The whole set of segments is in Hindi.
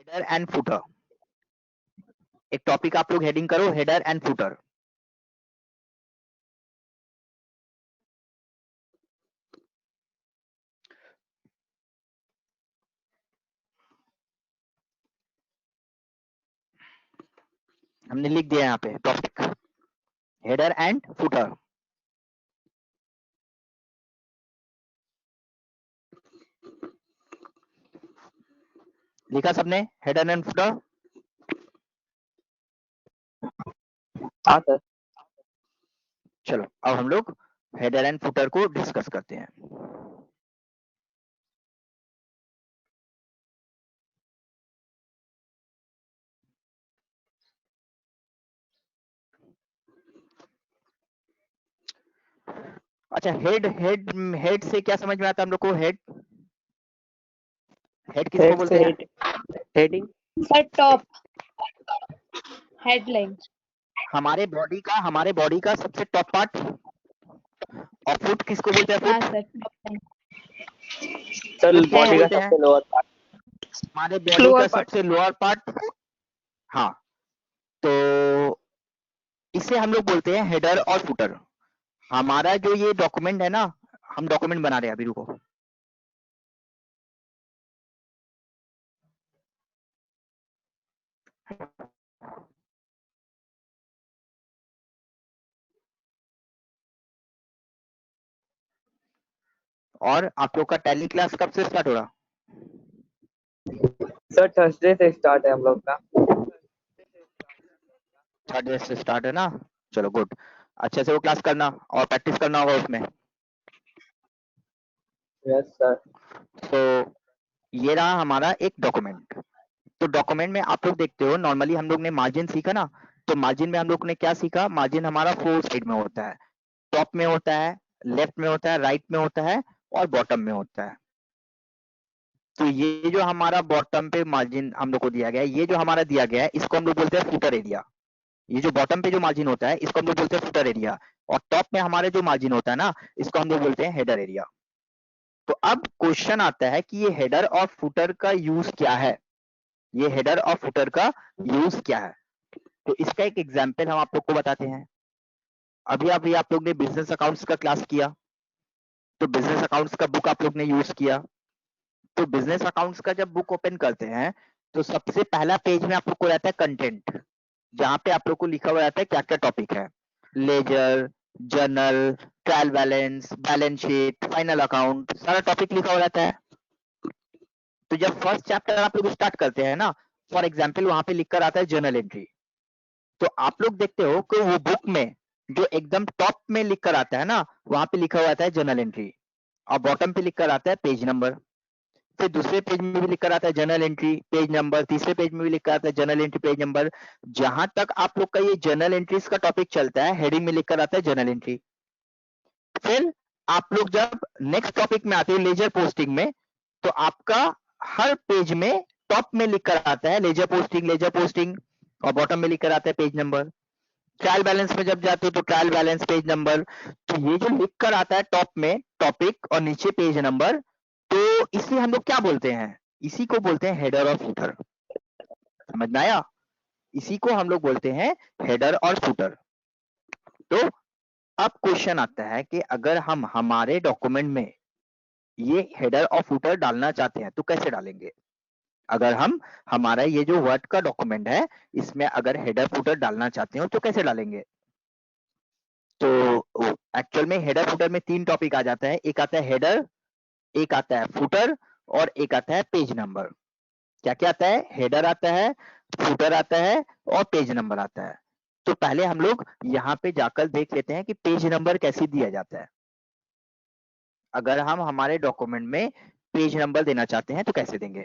Header and footer. एक टॉपिक आप लोग हेडिंग करो, हेडर एंड फुटर। हमने लिख दिया यहाँ पे टॉपिक हेडर एंड फुटर। लिखा सबने हेडर एंड फुटर? हाँ सर। चलो अब हम लोग हेडर एंड फुटर को डिस्कस करते हैं। अच्छा, हेड हेड हेड से क्या समझ में आता है हम लोग को? हेड हेड किसको हेड बोलते से हैं? हेडिंग। Sir top headline. हमारे बॉडी का सबसे टॉप पार्ट। और फुट किसको बोलते हैं? हाँ foot sir top line. Sir foot body का बोलते हैं? सबसे लोअर पार्ट। हमारे बॉडी Lower का part. सबसे लोअर पार्ट। हाँ, तो इसे हम लोग बोलते हैं हेडर और फुटर। हमारा जो ये डॉक्यूमेंट है ना, हम डॉक्यूमेंट बना रहे हैं अभी, रुको। और आप लोग का टैली क्लास कब से स्टार्ट हो रहा? सर थर्सडे से स्टार्ट है हम लोग का। थर्ड से स्टार्ट है ना? चलो गुड। अच्छे से वो क्लास करना और प्रैक्टिस करना होगा उसमें। Yes sir. तो ये रहा हमारा एक डॉक्यूमेंट। तो डॉक्यूमेंट में आप लोग देखते हो, नॉर्मली हम लोग ने मार्जिन सीखा ना। तो मार्जिन में हम लोग ने क्या सीखा? मार्जिन हमारा 4 साइड में होता है। टॉप में होता है, लेफ्ट में होता है, राइट में होता है और बॉटम में होता है। तो ये जो हमारा बॉटम पे मार्जिन हम लोग को दिया गया है, ये जो हमारा दिया गया है, इसको हम लोग बोलते हैं फुटर एरिया। ये जो बॉटम पे जो मार्जिन होता है, इसको हम लोग बोलते हैं फुटर एरिया। और टॉप में हमारे जो मार्जिन होता है ना, इसको हम लोग बोलते हैं हेडर एरिया। तो अब क्वेश्चन आता है कि ये हेडर और फुटर का यूज क्या है? ये हेडर और फुटर का यूज क्या है? तो इसका एक एग्जाम्पल हम आप लोग को बताते हैं। अभी आप लोग ने बिजनेस अकाउंट्स का क्लास किया, तो बिजनेस अकाउंट्स का बुक आप लोग ने यूज किया। तो बिजनेस अकाउंट्स का जब बुक ओपन करते हैं, तो सबसे पहला पेज में आप लोग को रहता है कंटेंट, जहां पे आप लोग को लिखा हुआ रहता है क्या क्या टॉपिक है। Ledger, journal, trial balance, balance sheet, final account, सारा टॉपिक लिखा हुआ रहता है। तो जब फर्स्ट चैप्टर आप लोग स्टार्ट करते हैं ना, फॉर एग्जाम्पल वहां पे लिखकर आता है जर्नल एंट्री। तो आप लोग देखते हो कि वो बुक में जो एकदम टॉप में लिखकर आता है ना, वहां पे लिखा हुआ आता है जर्नल एंट्री। और बॉटम पे लिखकर आता है पेज नंबर। फिर दूसरे पेज में भी लिखकर आता है जर्नल एंट्री पेज नंबर, तीसरे पेज में भी लिखकर आता है जर्नल एंट्री पेज नंबर। जहां तक आप लोग का ये जर्नल एंट्रीज का टॉपिक चलता है, हेडिंग में लिखकर आता है जर्नल एंट्री। फिर आप लोग जब नेक्स्ट टॉपिक में आते हो लेजर पोस्टिंग में, तो आपका हर पेज में टॉप में लिखकर आता है लेजर पोस्टिंग और बॉटम में लिखकर आता है पेज नंबर। ट्रायल बैलेंस में जब जाते हो तो ट्रायल बैलेंस पेज नंबर। तो ये जो लिखकर आता है टॉप में टॉपिक और नीचे पेज नंबर, तो इसे हम लोग क्या बोलते हैं? इसी को बोलते हैं हेडर और फुटर। समझ में आया? इसी को हम लोग बोलते हैं हेडर और फुटर। तो अब क्वेश्चन आता है कि अगर हम हमारे डॉक्यूमेंट में ये हेडर और फुटर डालना चाहते हैं तो कैसे डालेंगे? अगर हम हमारा ये जो वर्ड का डॉक्यूमेंट है, इसमें अगर हेडर फुटर डालना चाहते हो तो कैसे डालेंगे? तो एक्चुअल में हेडर फुटर में 3 टॉपिक आ जाता है। एक आता है हेडर, एक आता है फुटर और एक आता है पेज नंबर। क्या क्या आता है? हेडर आता है, फुटर आता है और पेज नंबर आता है। तो पहले हम लोग यहाँ पे जाकर देख लेते हैं कि पेज नंबर कैसे दिया जाता है। अगर हम हमारे डॉक्यूमेंट में पेज नंबर देना चाहते हैं तो कैसे देंगे?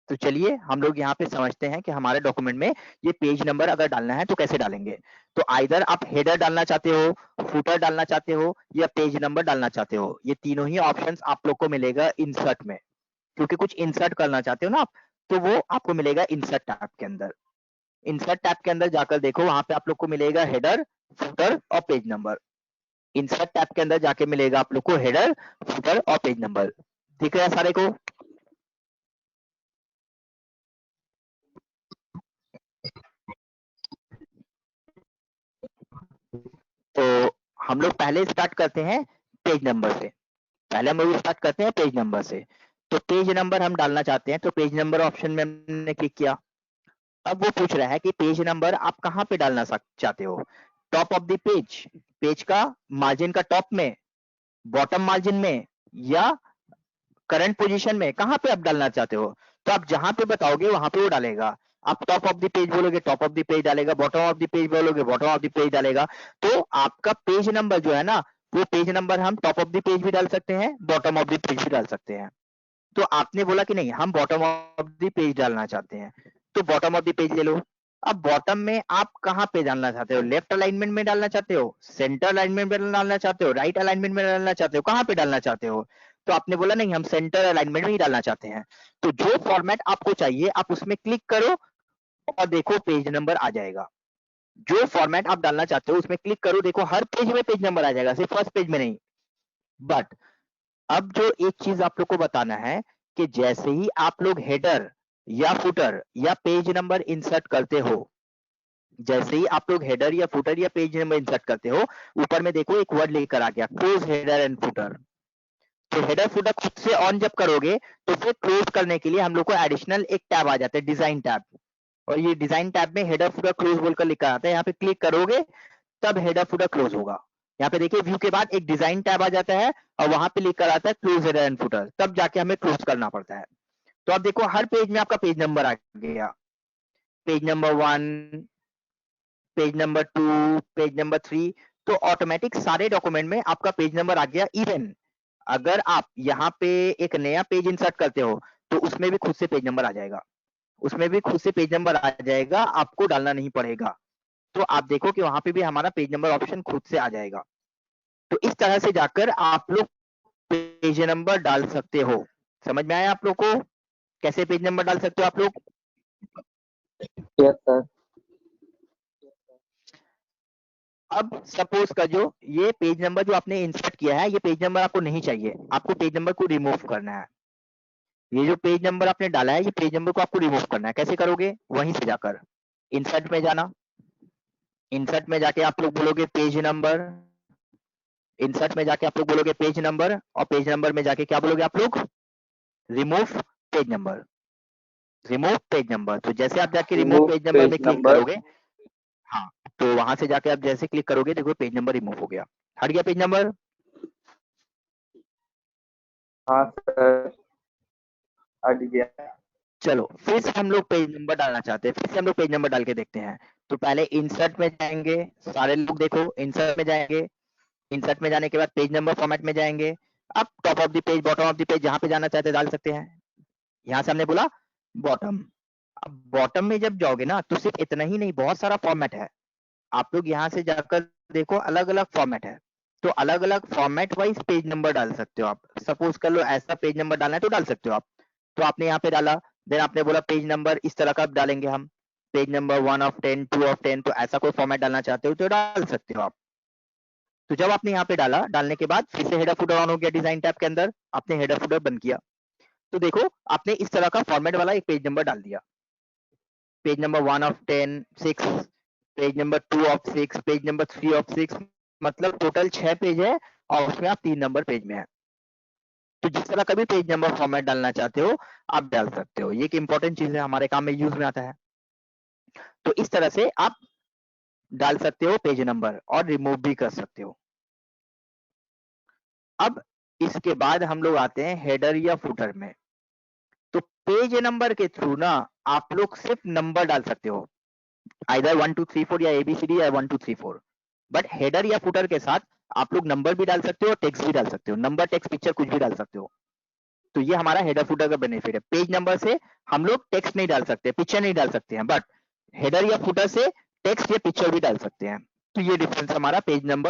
तो चलिए हम लोग यहाँ पे समझते हैं कि हमारे डॉक्यूमेंट में ये पेज नंबर अगर डालना है तो कैसे डालेंगे। तो आइदर आप हेडर डालना चाहते हो, फुटर डालना चाहते हो या पेज नंबर डालना चाहते हो, ये तीनों ही ऑप्शंस आप लोग को मिलेगा इंसर्ट में। क्योंकि कुछ इंसर्ट करना चाहते हो ना आप, तो वो आपको मिलेगा इंसर्ट टैब के अंदर। इंसर्ट टैब के अंदर जाकर देखो, वहां पे आप लोग को मिलेगा हेडर, फुटर और पेज नंबर। इंसर्ट टैब के अंदर जाके मिलेगा आप लोग को हेडर, फुटर और पेज नंबर। दिख रहा है सारे को? तो हम लोग पहले स्टार्ट करते हैं पेज नंबर से। पहले हम लोग स्टार्ट करते हैं पेज नंबर से। तो पेज नंबर हम डालना चाहते हैं, तो पेज नंबर ऑप्शन में हमने क्लिक किया। अब वो पूछ रहा है कि पेज नंबर आप कहाँ पे डालना चाहते हो, top of the page, page का मार्जिन का टॉप में, बॉटम मार्जिन में, या करंट पोजीशन में, कहाँ पे आप डालना चाहते हो। तो आप जहां पे बताओगे वहां पे वो डालेगा। आप टॉप ऑफ द पेज बोलोगे टॉप ऑफ द पेज डालेगा, बॉटम ऑफ द पेज बोलोगे बॉटम ऑफ द पेज डालेगा। तो आपका पेज नंबर जो है ना, वो पेज नंबर हम टॉप ऑफ द पेज भी डाल सकते हैं, बॉटम ऑफ द पेज भी डाल सकते हैं। तो आपने बोला कि नहीं हम बॉटम ऑफ द पेज डालना चाहते हैं, तो बॉटम ऑफ द पेज ले लो। अब बॉटम में आप कहाँ पे डालना चाहते हो, लेफ्ट अलाइनमेंट में डालना चाहते हो, सेंटर अलाइनमेंट में डालना चाहते हो, राइट अलाइनमेंट में डालना चाहते हो, कहाँ पे डालना चाहते हो। तो आपने बोला नहीं हम सेंटर अलाइनमेंट में ही डालना चाहते हैं। तो जो फॉर्मेट आपको चाहिए आप उसमें क्लिक करो और देखो पेज नंबर आ जाएगा। जो फॉर्मेट आप डालना चाहते हो उसमें क्लिक करो, देखो हर पेज में पेज नंबर आ जाएगा, सिर्फ फर्स्ट पेज में नहीं। बट अब जो एक चीज आप लोग को बताना है कि जैसे ही आप लोग हेडर या फुटर या पेज नंबर इंसर्ट करते हो, जैसे ही आप लोग हेडर या फुटर या पेज नंबर इंसर्ट करते हो, ऊपर में देखो एक वर्ड लेकर आ गया, क्लोज हेडर एंड फुटर। तो हेडर फुटर खुद से ऑन जब करोगे तो फिर क्लोज करने के लिए हम लोग को एडिशनल एक टैब आ जाता है, डिजाइन टैब। और ये डिजाइन टैब में हेडर फुटर क्लोज बोलकर लिखा आता है, यहाँ पे क्लिक करोगे तब हेडर फुटर क्लोज होगा। यहाँ पे देखिए व्यू के बाद एक डिजाइन टैब आ जाता है और वहां पे लिखकर आता है क्लोज हेडर एंड फुटर, तब जाके हमें क्लोज करना पड़ता है। तो आप देखो हर पेज में आपका पेज नंबर आ गया, page number 1, page number 2, page number 3। तो ऑटोमेटिक सारे डॉक्यूमेंट में आपका पेज नंबर आ गया। इवन अगर आप यहाँ पे एक नया पेज इंसर्ट करते हो तो उसमें भी खुद से पेज नंबर आ जाएगा, उसमें भी खुद से पेज नंबर आ जाएगा, आपको डालना नहीं पड़ेगा। तो आप देखो कि वहां पे भी हमारा पेज नंबर ऑप्शन खुद से आ जाएगा। तो इस तरह से जाकर आप लोग पेज नंबर डाल सकते हो। समझ में आया आप लोग को कैसे पेज नंबर डाल सकते हो आप लोग। Yes sir. अब सपोज का जो ये पेज नंबर जो आपने इंसर्ट किया है, ये पेज नंबर आपको नहीं चाहिए, आपको पेज नंबर को रिमूव करना है। ये जो पेज नंबर आपने डाला है, ये पेज नंबर को आपको रिमूव करना है। कैसे करोगे, वहीं से जाकर इंसर्ट में जाना, इंसर्ट में जाके आप लोग बोलोगे पेज नंबर, इंसर्ट में जाके आप लोग बोलोगे पेज नंबर, और पेज नंबर में जाके क्या बोलोगे आप लोग, remove page number, remove page number. तो जैसे आप जाके remove remove page number page में क्लिक नंबर। करोगे, हाँ, तो वहां से जाके आप जैसे क्लिक करोगे देखो पेज नंबर रिमूव हो गया, हट गया पेज नंबर। हाँ सर, हट गया। चलो फिर से हम लोग पेज नंबर डालना चाहते हैं, फिर से हम लोग पेज नंबर डाल के देखते हैं। तो पहले इंसर्ट में जाएंगे, सारे लोग देखो इंसर्ट में जाएंगे, इंसर्ट में जाने के बाद पेज नंबर फॉर्मेट में जाएंगे। अब top of the page, bottom of the page, जहां पे जाना चाहते हैं डाल सकते हैं। यहाँ से हमने बोला बॉटम। अब बॉटम में जब जाओगे ना तो सिर्फ इतना ही नहीं, बहुत सारा फॉर्मेट है। आप लोग यहाँ से जाकर देखो अलग अलग फॉर्मेट है, तो अलग अलग फॉर्मेट वाइज पेज नंबर डाल सकते हो आप। सपोज कर लो ऐसा पेज नंबर डालना है तो डाल सकते हो आप। तो आपने यहाँ पे डाला, देन आपने बोला पेज नंबर इस तरह का डालेंगे हम, पेज नंबर 1 ऑफ 10, 2 ऑफ 10, तो ऐसा कोई फॉर्मेट डालना चाहते हो तो डाल सकते हो आप। तो जब आपने यहाँ पे डाला, डालने के बाद फिर से हेडर फुटर ऑन हो गया, डिजाइन टैब के अंदर आपने हेडर फुटर बंद किया। तो देखो आपने इस तरह का फॉर्मेट वाला एक पेज नंबर डाल दिया, page number 1 of 10, 6, page number 2 of 6, page number 3 of 6, मतलब टोटल 6 पेज है और उसमें आप 3 नंबर पेज में है। तो जिस तरह का भी पेज नंबर फॉर्मेट डालना चाहते हो आप डाल सकते हो, ये एक इंपॉर्टेंट चीज है, हमारे काम में यूज में आता है। तो इस तरह से आप डाल सकते हो पेज नंबर और रिमूव भी कर सकते हो। अब इसके बाद हम लोग आते हैं हेडर या फुटर में। तो पेज नंबर के थ्रू ना आप लोग सिर्फ नंबर डाल सकते हो, आइदर 1 2 3 4 या ABCD या 1 2 3 4। बट हेडर या फुटर के साथ आप लोग नंबर भी डाल सकते हो, टेक्स्ट भी डाल सकते हो, नंबर टेक्स्ट पिक्चर कुछ भी डाल सकते हो। तो ये हमारा हेडर फुटर का बेनिफिट है। पेज नंबर से हम लोग टेक्स्ट नहीं डाल सकते, पिक्चर नहीं डाल सकते हैं, बट हेडर या फुटर से टेक्स्ट या पिक्चर भी डाल सकते हैं। तो ये डिफरेंस हमारा पेज नंबर